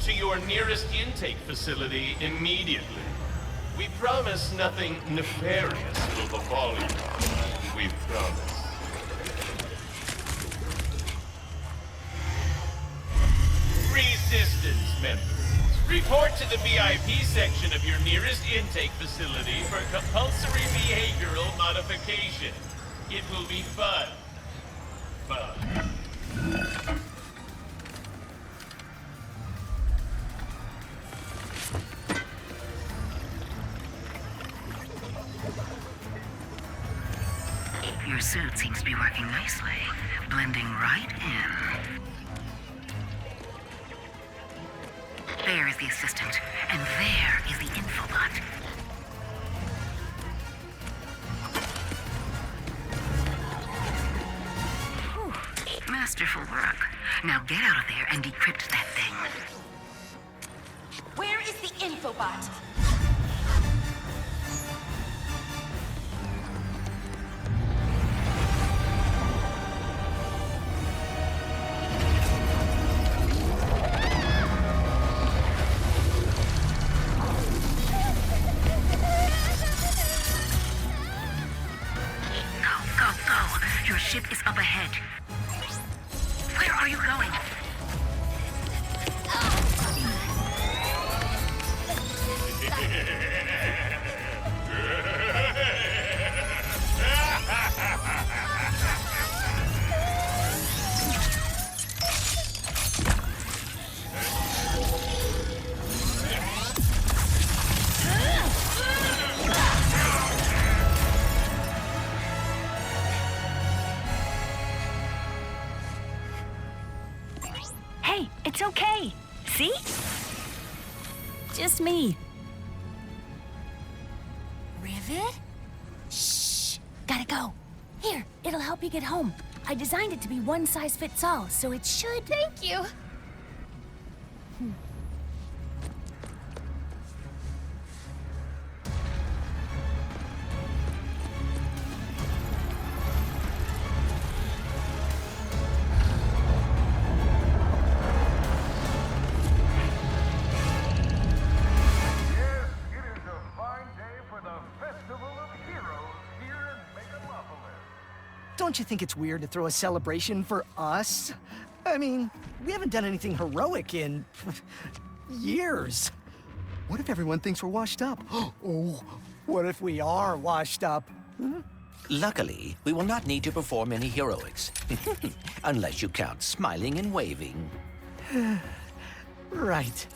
to your nearest intake facility immediately. We promise nothing nefarious will befall you. We promise. Resistance members, report to the VIP section of your nearest intake facility for compulsory behavioral modification. It will be fun. Fun. Your suit seems to be working nicely, blending right in. There is the assistant, and there is the infobot. Whew. Masterful work. Now get out of there and decrypt that thing. Where is the infobot? Your ship is up ahead. Where are you going? Hey, it's okay. See? Just me. Rivet? Shh! Gotta go. Here, it'll help you get home. I designed it to be one size fits all, so it should... Thank you! Don't you think it's weird to throw a celebration for us? I mean, we haven't done anything heroic in years. What if everyone thinks we're washed up? Oh, what if we are washed up? Luckily, we will not need to perform any heroics. Unless you count smiling and waving. Right.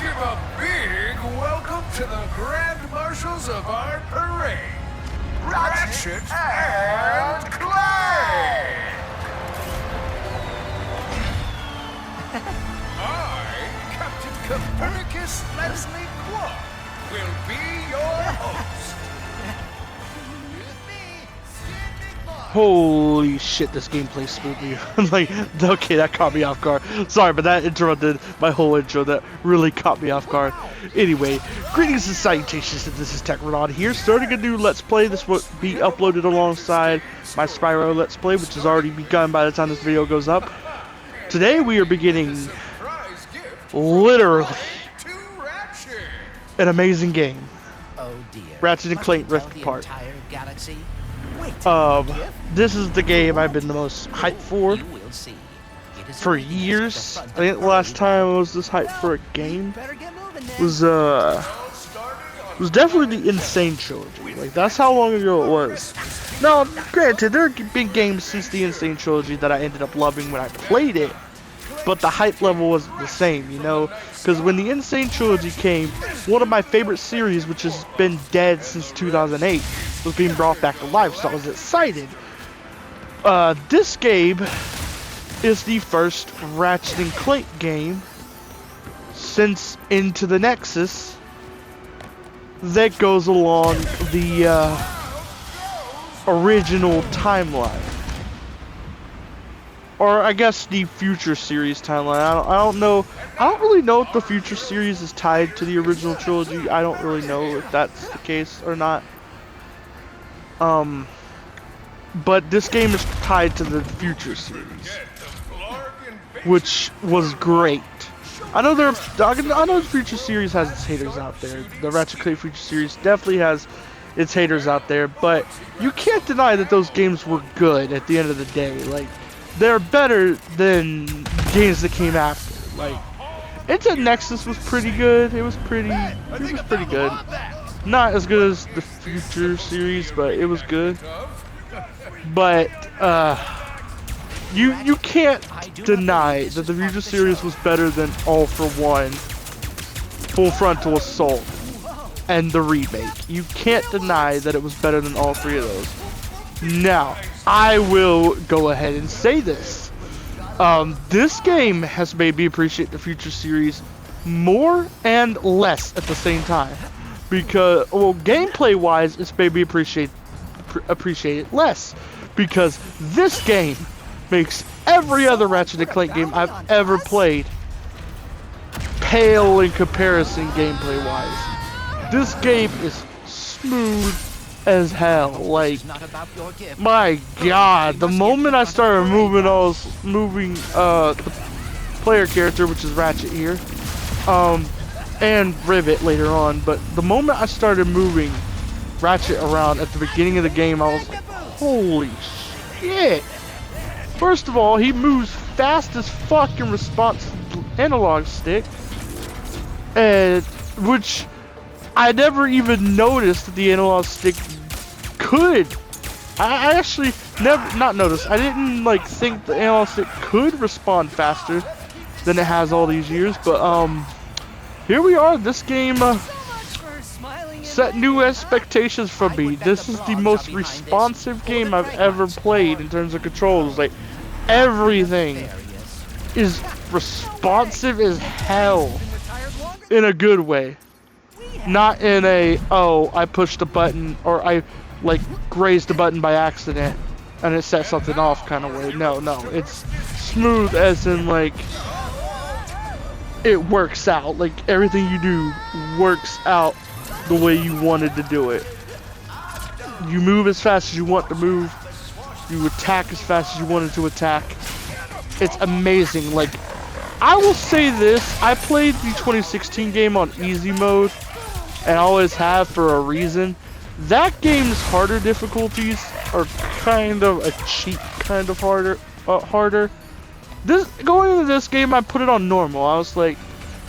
Give a big welcome to the Grand Marshals of our parade, Ratchet and Clank! I, Captain Copernicus Leslie Quark, will be your host. Holy shit, this game plays smoothly. I'm like, okay, that caught me off guard. Sorry, but that interrupted my whole intro. That really caught me off guard. Anyway, greetings and salutations, this is TEK-RONAN here, starting a new Let's Play. This will be uploaded alongside my Spyro Let's Play, which has already begun by the time this video goes up. Today we are beginning, literally, an amazing game. Oh dear. Ratchet and Clank Rift Apart. Galaxy? This is the game I've been the most hyped for years. I think the last time I was this hyped for a game was definitely the Insane Trilogy. Like, that's how long ago it was. Now, granted, there have been games since the Insane Trilogy that I ended up loving when I played it, but the hype level wasn't the same, you know? Because when the Insane Trilogy came, one of my favorite series, which has been dead since 2008, was being brought back to life, so I was excited. This game is the first Ratchet and Clank game since Into the Nexus that goes along the original timeline. Or I guess the Future Series timeline. I don't know. I don't really know if the Future Series is tied to the original trilogy. I don't really know if that's the case or not. but this game is tied to the Future series, which was great. I know the Future series has its haters out there. The Ratchet Clank Future series definitely has its haters out there, but you can't deny that those games were good at the end of the day. Like, they're better than games that came after. Like, Into Nexus was pretty good. It was pretty good. Not as good as the Future series, but it was good. But you can't deny that the Future series was better than All for One, Full Frontal Assault, and the remake. You can't deny that it was better than all three of those. Now, I will go ahead and say this. This game has made me appreciate the Future series more and less at the same time. Because, well, gameplay-wise, it's made me appreciate it less. Because this game makes every other Ratchet & Clank game I've ever played pale in comparison gameplay-wise. This game is smooth as hell. Like, my god, the moment I started moving the player character, which is Ratchet here, and Rivet later on, but the moment I started moving Ratchet around at the beginning of the game, I was like, holy shit. First of all, he moves fast as fuck in response to the analog stick, which I never even noticed that the analog stick could. I actually not noticed. I didn't like think the analog stick could respond faster than it has all these years, but here we are. This game set new expectations for me. This is the most responsive game I've ever played in terms of controls. Like, everything is responsive as hell in a good way. Not in a, oh, I pushed a button or I like grazed a button by accident and it set something off kind of way. No, it's smooth as in like it works out. Like, everything you do works out the way you wanted to do it. You move as fast as you want to move. You attack as fast as you wanted to attack. It's amazing. Like, I will say this, I played the 2016 game on easy mode, and always have for a reason. That game's harder difficulties are kind of a cheap kind of harder. Going into this game, I put it on normal. I was like,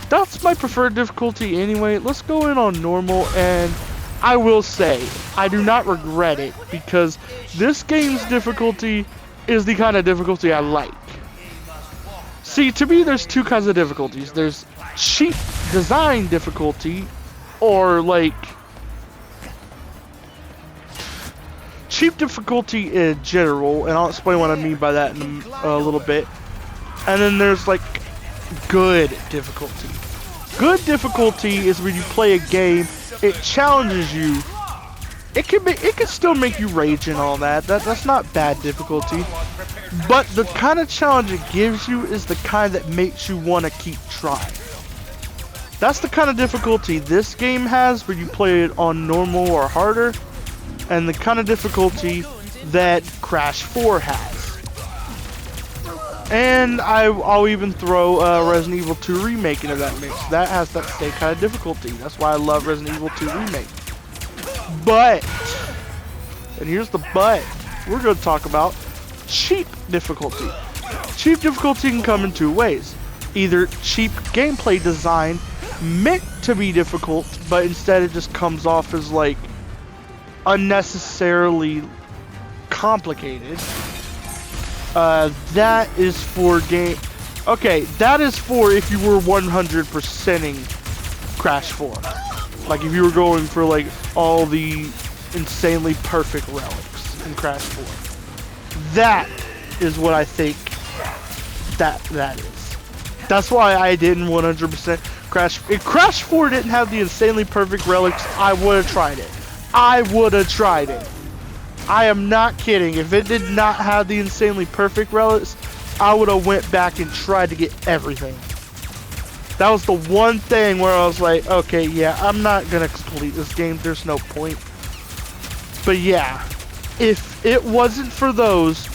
that's my preferred difficulty anyway. Let's go in on normal, and I will say, I do not regret it, because this game's difficulty is the kind of difficulty I like. See, to me, there's two kinds of difficulties. There's cheap design difficulty, or like cheap difficulty in general, and I'll explain what I mean by that in a little bit. And then there's like good difficulty. Good difficulty is when you play a game, it challenges you. It can still make you rage and all that. That's not bad difficulty. But the kind of challenge it gives you is the kind that makes you want to keep trying. That's the kind of difficulty this game has when you play it on normal or harder, and the kind of difficulty that Crash 4 has. And I'll even throw Resident Evil 2 Remake into that mix. That has that same kind of difficulty. That's why I love Resident Evil 2 Remake. But, and here's the but, we're going to talk about cheap difficulty. Cheap difficulty can come in two ways. Either cheap gameplay design meant to be difficult, but instead it just comes off as like unnecessarily complicated. That is for game. Okay, that is for if you were 100%ing Crash 4. Like if you were going for like all the insanely perfect relics in Crash 4. That is what I think that is. That's why I didn't 100% Crash. If Crash 4 didn't have the insanely perfect relics, I would have tried it. I am not kidding. If it did not have the insanely perfect relics, I would have went back and tried to get everything. That was the one thing where I was like, okay, yeah, I'm not gonna complete this game. There's no point. But yeah, if it wasn't for those,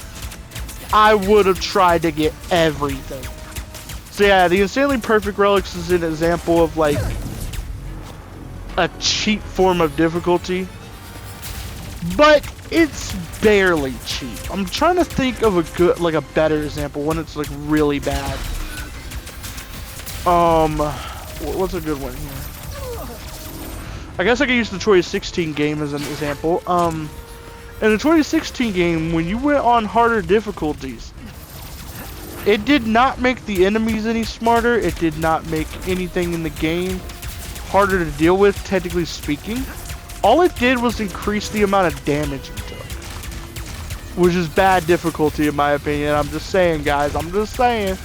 I would have tried to get everything. So yeah, the Insanely Perfect Relics is an example of like a cheap form of difficulty, but it's barely cheap. I'm trying to think of a good, like a better example when it's like really bad. What's a good one here? I guess I could use the 2016 game as an example. In the 2016 game, when you went on harder difficulties, it did not make the enemies any smarter. It did not make anything in the game harder to deal with, technically speaking. All it did was increase the amount of damage it took, which is bad difficulty in my opinion. I'm just saying, guys. I'm just saying.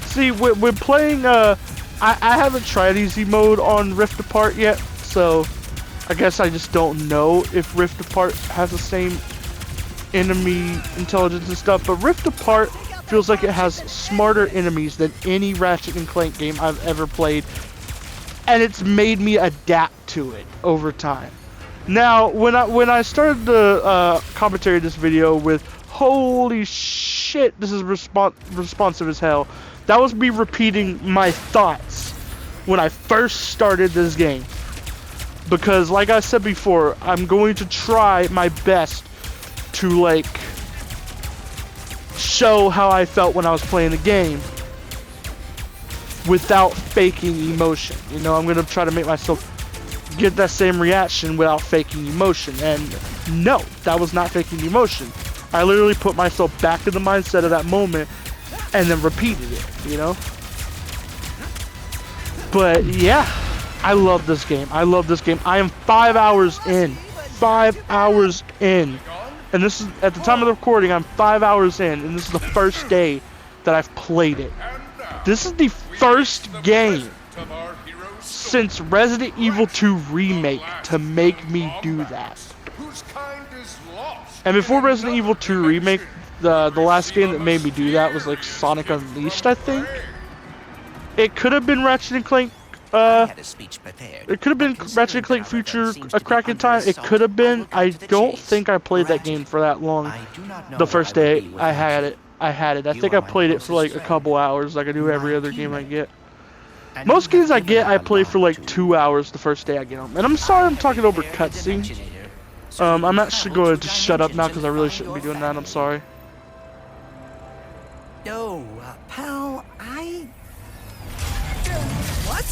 See, when playing, I haven't tried easy mode on Rift Apart yet, so I guess I just don't know if Rift Apart has the same enemy intelligence and stuff, but Rift Apart feels like it has smarter enemies than any Ratchet and Clank game I've ever played, and it's made me adapt to it over time. Now, when I started the commentary of this video with "Holy shit, this is responsive as hell," that was me repeating my thoughts when I first started this game. Because, like I said before, I'm going to try my best to, like, show how I felt when I was playing the game without faking emotion. You know, I'm going to try to make myself get that same reaction without faking emotion. And no, that was not faking emotion. I literally put myself back in the mindset of that moment and then repeated it, you know? But yeah, I love this game. I love this game. I am 5 hours in. 5 hours in. And this is, at the time of the recording, I'm 5 hours in, and this is the first day that I've played it. This is the first game since Resident Evil 2 Remake to make me do that. And before Resident Evil 2 Remake, the last game that made me do that was like Sonic Unleashed, I think. It could have been Ratchet and Clank. It could have been Ratchet and Clank Future A Crack in Time. It could have been. I don't think I played that game for that long. The first day I had it. I think I played it for like a couple hours, like I do every other game I get. Most games I get, I play for like 2 hours the first day I get them. And I'm sorry I'm talking over cutscenes. I'm actually going to shut up now because I really shouldn't be doing that. I'm sorry. No, pal, What?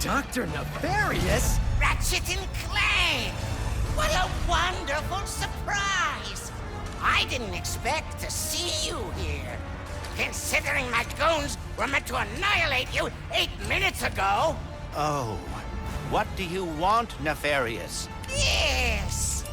Dr. Nefarious? Ratchet and Clank! What a wonderful surprise! I didn't expect to see you here. Considering my goons were meant to annihilate you 8 minutes ago. Oh, what do you want, Nefarious? Yes!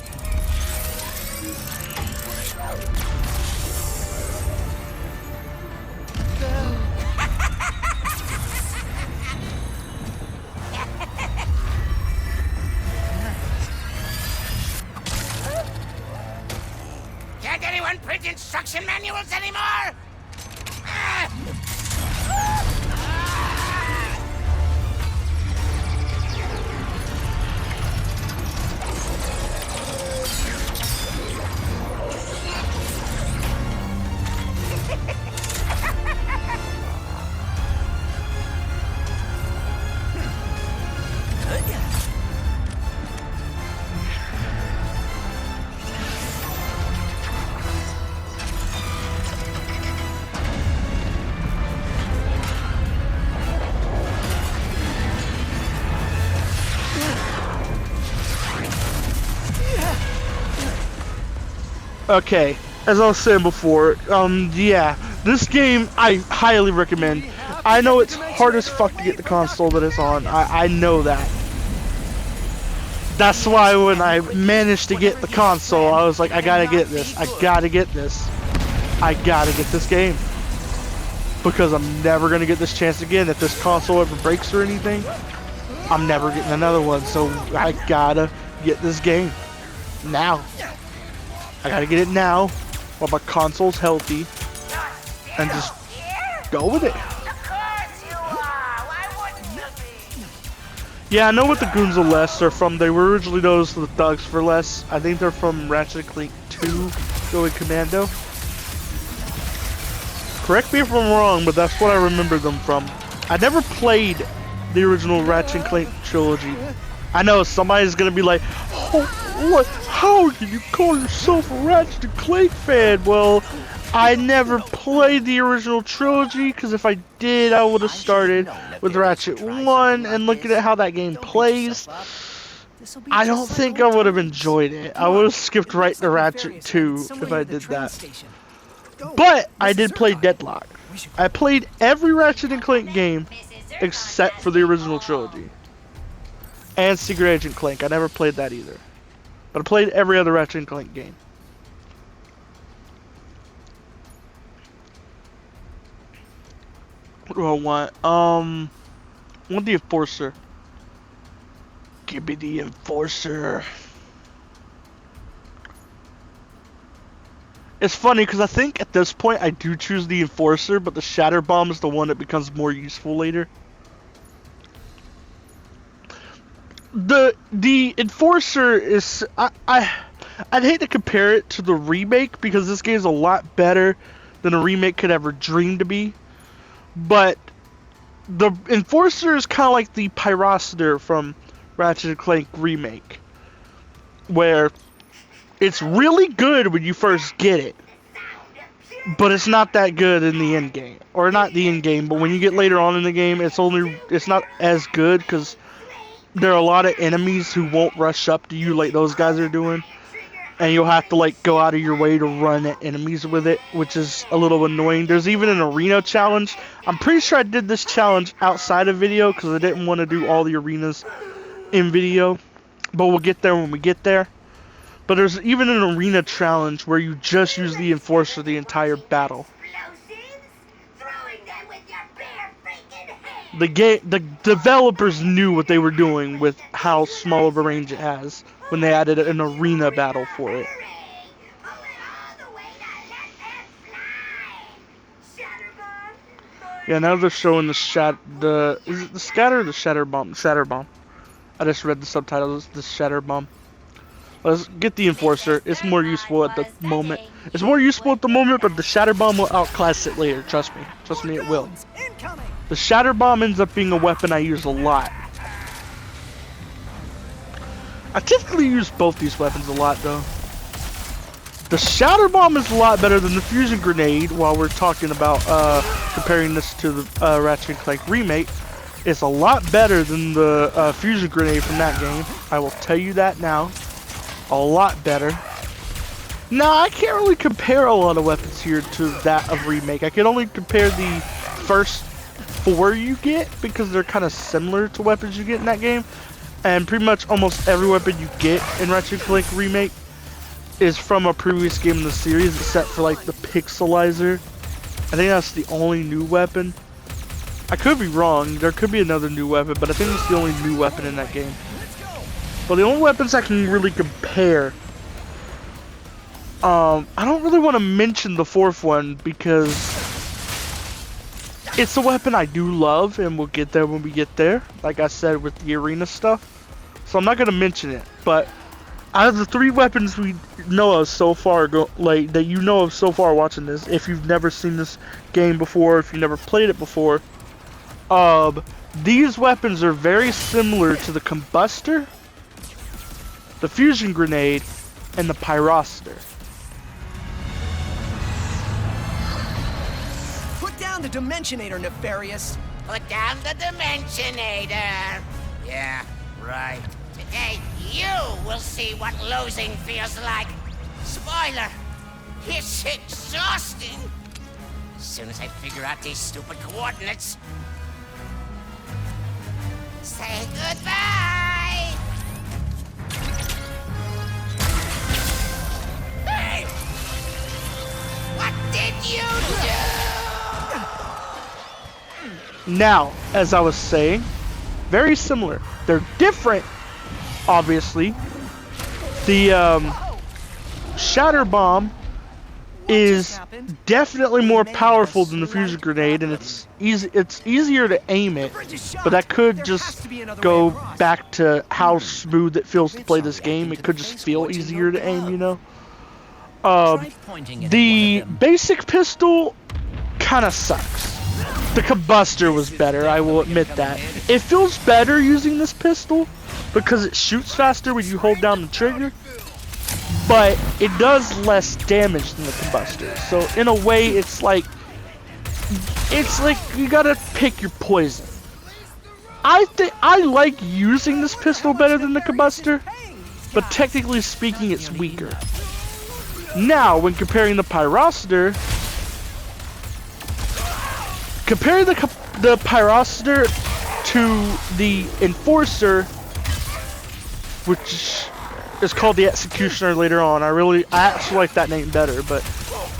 Can't anyone print instruction manuals anymore? Okay, as I was saying before, yeah, this game I highly recommend. I know it's hard as fuck to get the console that it's on. I know that. That's why when I managed to get the console, I was like, I gotta get this. I gotta get this. I gotta get this game. Because I'm never gonna get this chance again. If this console ever breaks or anything, I'm never getting another one. So I gotta get this game. Now. I gotta get it now, while my console's healthy, and just go with it. Yeah, I know what the Goons of Less are from. They were originally known as the Thugs for Less. I think they're from Ratchet Clank 2, Going Commando. Correct me if I'm wrong, but that's what I remember them from. I never played the original Ratchet Clank trilogy. I know somebody's gonna be like, oh, what? How can you call yourself a Ratchet Clank fan? Well, I never played the original trilogy, because if I did, I would have started with Ratchet 1 and looking at how that game plays. I don't think I would have enjoyed it. I would have skipped right to Ratchet 2 if I did that. But I did play Deadlock. I played every Ratchet and Clank game except for the original trilogy. And Secret Agent Clank. I never played that either. But I played every other Ratchet and Clank game. What do I want? I want the Enforcer. Give me the Enforcer. It's funny because I think at this point I do choose the Enforcer, but the Shatter Bomb is the one that becomes more useful later. The Enforcer is I'd hate to compare it to the remake because this game is a lot better than a remake could ever dream to be. But the Enforcer is kind of like the Pyrocitor from Ratchet & Clank Remake, where it's really good when you first get it, but it's not that good in the end game, or not the end game. But when you get later on in the game, it's not as good because there are a lot of enemies who won't rush up to you like those guys are doing. And you'll have to like go out of your way to run at enemies with it, which is a little annoying. There's even an arena challenge. I'm pretty sure I did this challenge outside of video because I didn't want to do all the arenas in video. But we'll get there when we get there. But there's even an arena challenge where you just use the Enforcer the entire battle. The developers knew what they were doing with how small of a range it has when they added an arena battle for it. Yeah, now they're showing is it the scatter or the shatter bomb? Shatter bomb. I just read the subtitles. The shatter bomb. Let's get the Enforcer. It's more useful at the moment. It's more useful at the moment, but the shatter bomb will outclass it later. Trust me. Trust me, it will. The shatter bomb ends up being a weapon I use a lot. I typically use both these weapons a lot, though. The shatter bomb is a lot better than the fusion grenade. While we're talking about comparing this to the Ratchet & Clank remake, it's a lot better than the fusion grenade from that game. I will tell you that now. A lot better. Now, I can't really compare a lot of weapons here to that of remake. I can only compare the first 4 you get because they're kind of similar to weapons you get in that game. And pretty much almost every weapon you get in Ratchet & Clank Remake is from a previous game in the series, except for like the Pixelizer. I think that's the only new weapon. I could be wrong, there could be another new weapon, but I think it's the only new weapon in that game. But the only weapons I can really compare, I don't really want to mention the 4th one because it's a weapon I do love, and we'll get there when we get there, like I said with the arena stuff. So I'm not going to mention it, but out of the 3 weapons we know of so far, that you know of so far watching this, if you've never seen this game before, if you never played it before, these weapons are very similar to the Combustor, the Fusion Grenade, and the Pyrocitor. Put down the Dimensionator, Nefarious. Put down the Dimensionator. Yeah, right. Today, you will see what losing feels like. Spoiler, it's exhausting. As soon as I figure out these stupid coordinates. Say goodbye. Hey! What did you do? Now, as I was saying, very similar. They're different, obviously. The Shatter Bomb is definitely more powerful than the fusion grenade, and it's easier to aim it, but that could just go back to how smooth it feels to play this game. It could just feel easier to aim, you know. The basic pistol kind of sucks. The combustor was better, I will admit that. It feels better using this pistol because it shoots faster when you hold down the trigger, but it does less damage than the combustor. So in a way, it's like you gotta pick your poison. I think I like using this pistol better than the combustor, but technically speaking, it's weaker. Now, when comparing the Pyrocitor, comparing the Pyrocitor to the Enforcer, which is called the Executioner later on. I actually like that name better, but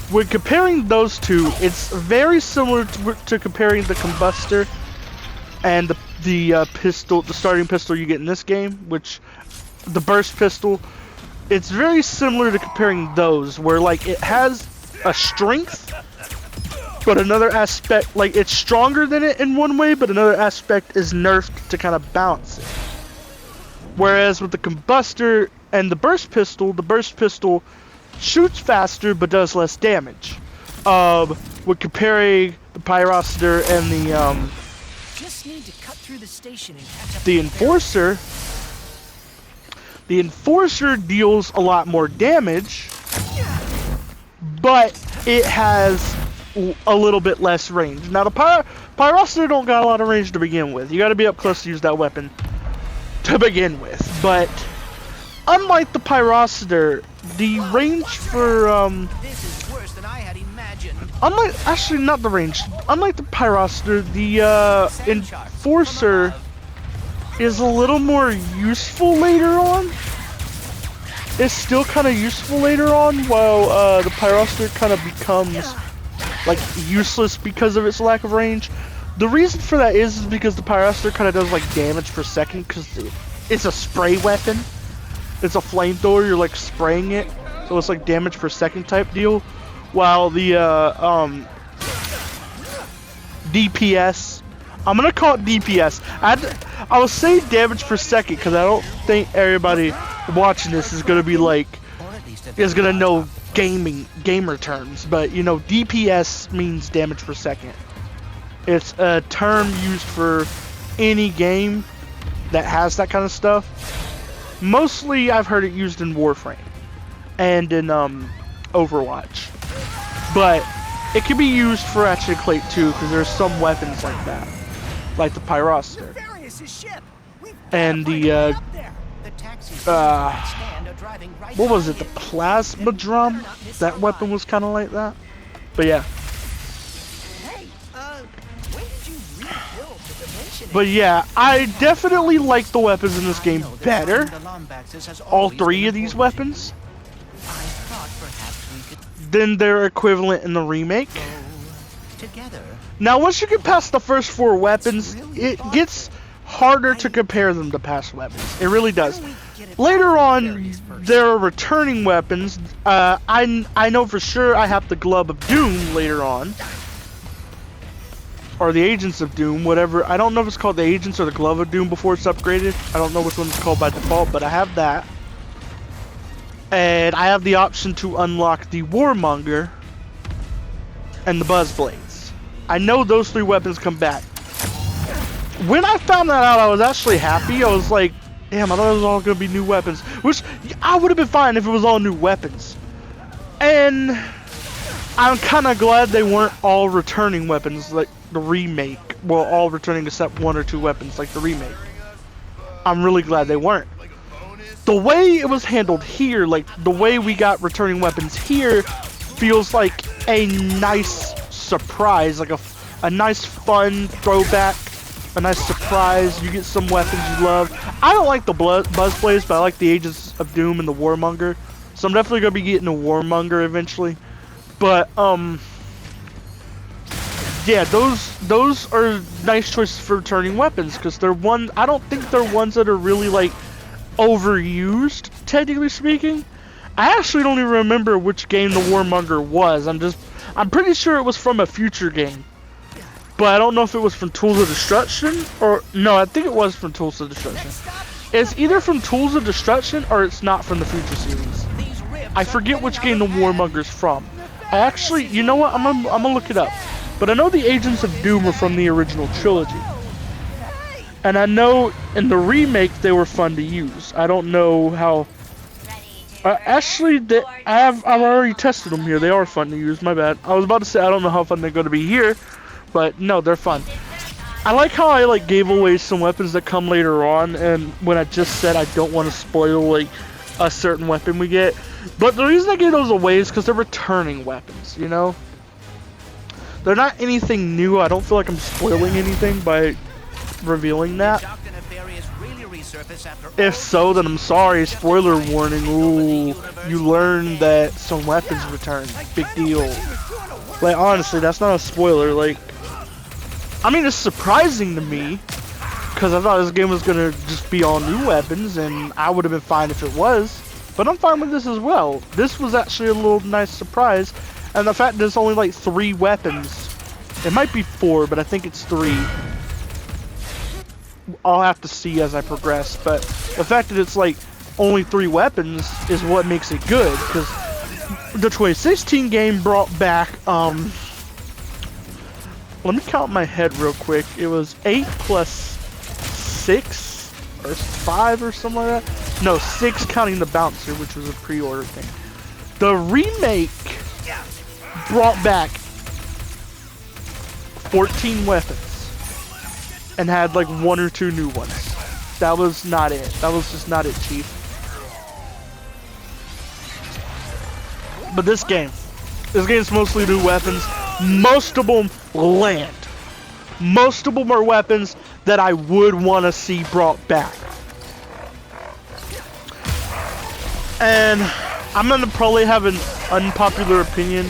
when comparing those two, it's very similar to comparing the Combustor and the pistol, the starting pistol you get in this game, which the Burst Pistol. It's very similar to comparing those, where like it has a strength, but another aspect, like it's stronger than it in one way, but another aspect is nerfed to kind of balance it. Whereas with the Combustor and the Burst Pistol shoots faster but does less damage. When comparing the Pyrocitor and the Enforcer, the Enforcer deals a lot more damage, but it has a little bit less range. Now the Pyrocitor don't got a lot of range to begin with. You got to be up close to use that weapon to begin with. But unlike the Pyrocitor, the range for not the range. Unlike the Pyrocitor, the Enforcer is a little more useful later on. It's still kind of useful later on, while the Pyrocitor kind of becomes like useless because of its lack of range. The reason for that is because the Pyrocitor kind of does like damage per second, because it's a spray weapon. It's a flamethrower, you're like spraying it, so it's like damage per second type deal. While the DPS, I'm gonna call it DPS. I will say damage per second because I don't think everybody watching this is gonna be like know gamer terms, but you know, DPS means damage per second. It's a term used for any game that has that kind of stuff. Mostly I've heard it used in Warframe and in Overwatch, but it can be used for Ratchet Clank too, because there's some weapons like that, like the Pyrocitor and the what was it, the plasma drum? That weapon was kind of like that. But yeah. But yeah, I definitely like the weapons in this game better. All three of these weapons than their equivalent in the remake. Now, once you get past the first 4 weapons, it gets harder to compare them to past weapons. It really does. Later on, there are returning weapons. I know for sure I have the Glove of Doom later on. Or the Agents of Doom, whatever. I don't know if it's called the Agents or the Glove of Doom before it's upgraded. I don't know which one it's called by default, but I have that. And I have the option to unlock the Warmonger and the Buzzblades. I know those 3 weapons come back. When I found that out, I was actually happy. I was like, damn, I thought it was all going to be new weapons. Which, I would have been fine if it was all new weapons. And I'm kind of glad they weren't all returning weapons like the remake. Well, all returning except 1 or 2 weapons like the remake. I'm really glad they weren't. The way it was handled here, like the way we got returning weapons here, feels like a nice surprise, like a nice fun throwback, a nice surprise. You get some weapons you love. I don't like the Buzzblades, but I like the Agents of Doom and the Warmonger. So I'm definitely gonna be getting a Warmonger eventually. But yeah, those are nice choices for returning weapons, because they're I don't think they're ones that are really like overused, technically speaking. I actually don't even remember which game the Warmonger was. I'm pretty sure it was from a future game. But I don't know if it was from Tools of Destruction or no, I think it was from Tools of Destruction. It's either from Tools of Destruction or it's not from the future series. I forget which game the Warmonger's from. I actually, you know what? I'm gonna look it up. But I know the Agents of Doom are from the original trilogy. And I know in the remake they were fun to use. I don't know how. Actually, I've already tested them here. They are fun to use. My bad. I was about to say I don't know how fun they're going to be here, but no, they're fun. I like how I gave away some weapons that come later on, and when I just said I don't want to spoil a certain weapon we get, but the reason I gave those away is because they're returning weapons. You know, they're not anything new. I don't feel like I'm spoiling anything by revealing that. If so, then I'm sorry. Spoiler warning. Ooh, you learn that some weapons return. Big deal. Honestly, that's not a spoiler. I mean, it's surprising to me because I thought this game was gonna just be all new weapons, and I would have been fine if it was. But I'm fine with this as well. This was actually a little nice surprise, and the fact that there's only 3 weapons. It might be 4, but I think it's 3. I'll have to see as I progress, but the fact that it's only 3 weapons is what makes it good, because the 2016 game brought back let me count my head real quick. It was 8 plus 6 or 5 or something like that. No, 6 counting the bouncer, which was a pre-order thing. The remake brought back 14 weapons. And had 1 or 2 new ones. That was not it. That was just not it, Chief. But this game's mostly new weapons. Most of them land. Most of them are weapons that I would want to see brought back. And I'm gonna probably have an unpopular opinion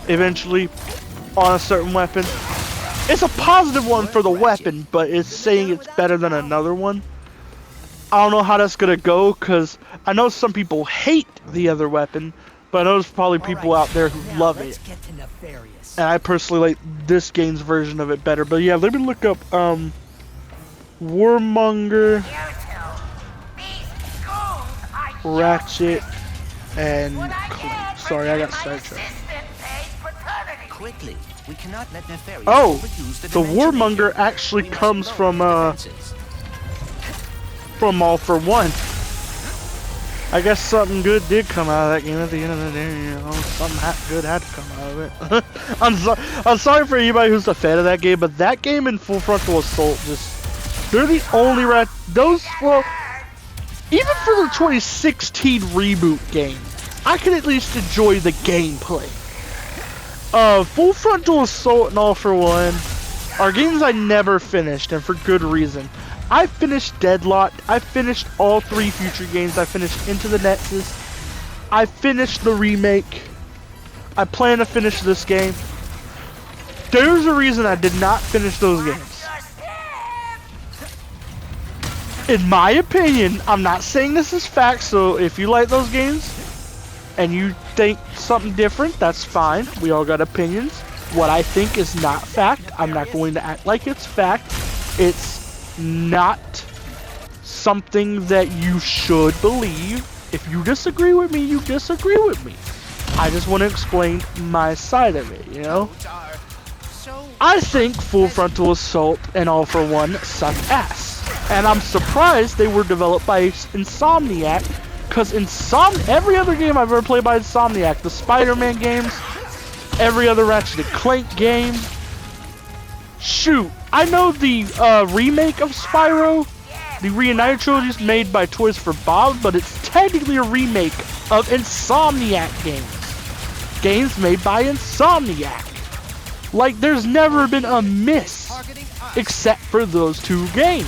eventually on a certain weapon. It's a positive one for the weapon, but it's saying it's better than another one. I don't know how that's gonna go, because I know some people hate the other weapon, but I know there's probably people out there who love it. And I personally like this game's version of it better. But yeah, let me look up Warmonger, Ratchet, and Clank. Sorry, I got sidetracked. Quickly. We cannot let nefarious overuse the Warmonger actually comes from All for One. I guess something good did come out of that game at the end of the day. You know, something good had to come out of it. I'm sorry for anybody who's a fan of that game, but that game and Full Frontal Assault they're the only even for the 2016 reboot game, I can at least enjoy the gameplay. Full Frontal Assault and All for One are games I never finished, and for good reason. I finished Deadlocked, I finished all 3 future games, I finished Into the Nexus, I finished the remake, I plan to finish this game. There's a reason I did not finish those games. In my opinion, I'm not saying this is fact, so if you like those games, and you think something different, that's fine. We all got opinions. What I think is not fact, I'm not going to act like it's fact. It's not something that you should believe. If you disagree with me, you disagree with me. I just want to explain my side of it, you know? I think Full Frontal Assault and All for One suck ass. And I'm surprised they were developed by Insomniac, because every other game I've ever played by Insomniac, the Spider-Man games, every other Ratchet Clank game, shoot, I know the remake of Spyro, the Reunited Trilogy is made by Toys for Bob, but it's technically a remake of Insomniac games. Games made by Insomniac. There's never been a miss, except for those 2 games.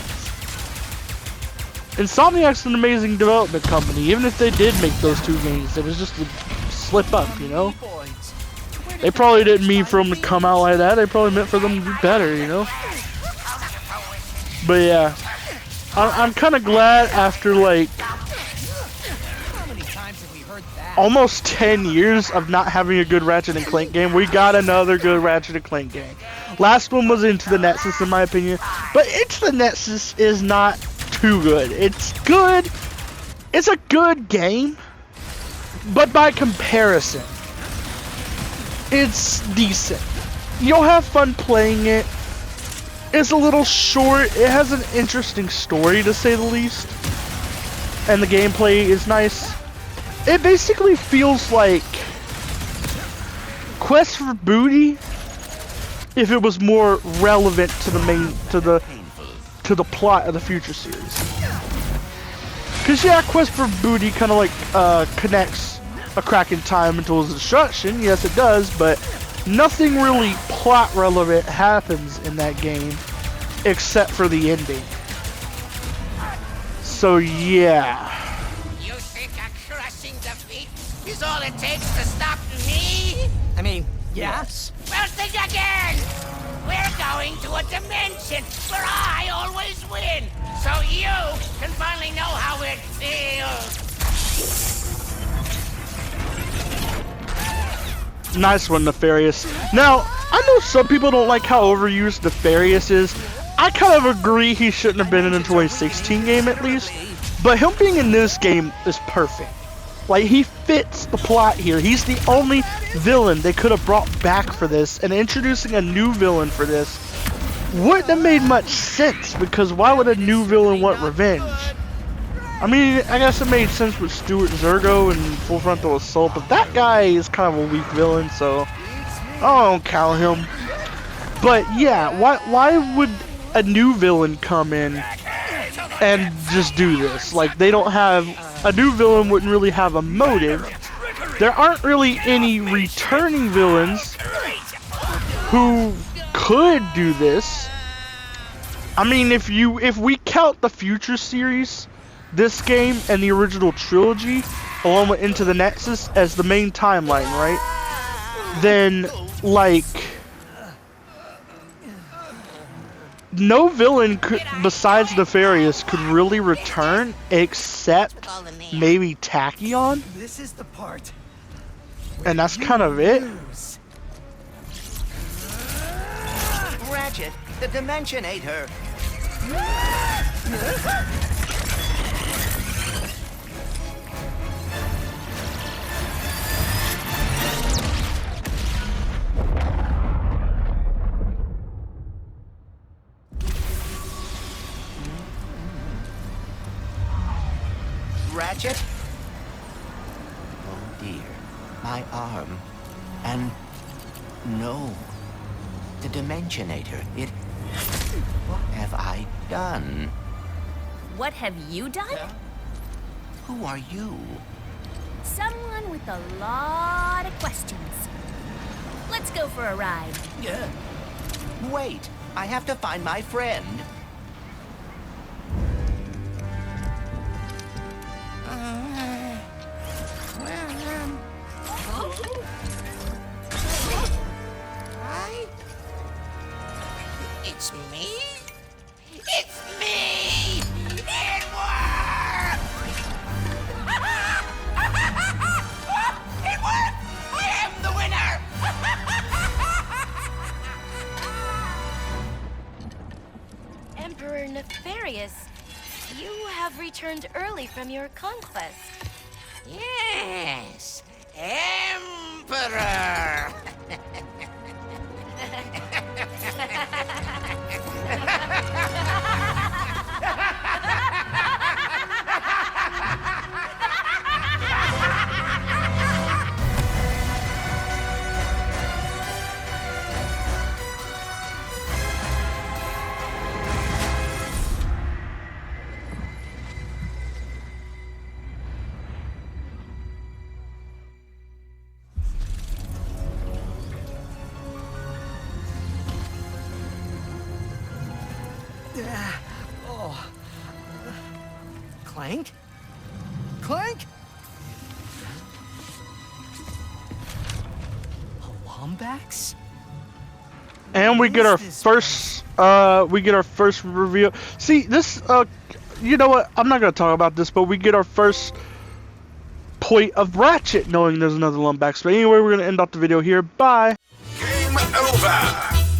Insomniac's an amazing development company. Even if they did make those 2 games, it was just a slip up, you know? They probably didn't mean for them to come out like that. They probably meant for them to do better, you know? But yeah, I'm kind of glad after almost 10 years of not having a good Ratchet and Clank game, we got another good Ratchet and Clank game. Last one was Into the Nexus, in my opinion, but Into the Nexus is not too good. It's good. It's a good game, but by comparison, it's decent. You'll have fun playing it. It's a little short. It has an interesting story, to say the least, and the gameplay is nice. It basically feels like Quest for Booty if it was more relevant to the main to the plot of the future series. Cause yeah, Quest for Booty kind of like connects a crack in time until its destruction. Yes, it does, but nothing really plot relevant happens in that game except for the ending. So yeah. You think a crushing defeat is all it takes to stop me? I mean, yes. Well, think again! We're going to a dimension where I always win, so you can finally know how it feels. Nice one, Nefarious. Now, I know some people don't like how overused Nefarious is. I kind of agree he shouldn't have been in the 2016 game at least, but him being in this game is perfect. Like, he fits the plot here. He's the only villain they could have brought back for this, and introducing a new villain for this wouldn't have made much sense, because why would a new villain want revenge? I mean, I guess it made sense with Stuart Zergo and Full Frontal Assault, but that guy is kind of a weak villain, so I don't count him. But yeah, why would a new villain come in and just do this? Like, they don't have, a new villain wouldn't really have a motive. There aren't really any returning villains who could do this. I mean, if we count the future series, this game and the original trilogy, along with Into the Nexus as the main timeline, right? Then, like, no villain could, besides Nefarious, could really return except maybe Tachyon. This is the part. And that's kind of it. Ratchet, the Dimensionator. Ratchet? Oh dear, my arm. And no, the Dimensionator, it... What have I done? What have you done? Who are you? Someone with a lot of questions. Let's go for a ride. Yeah. Wait, I have to find my friend. Hi? It's me? It's me! It worked! It worked! I am the winner! Emperor Nefarious, you have returned early from your conquest. Yes, Emperor! Oh. Clank? Clank? Wombax? And we get our first reveal. See, this you know what? I'm not going to talk about this, but we get our first point of Ratchet knowing there's another Lombax. But anyway, we're gonna end off the video here. Bye. Game over.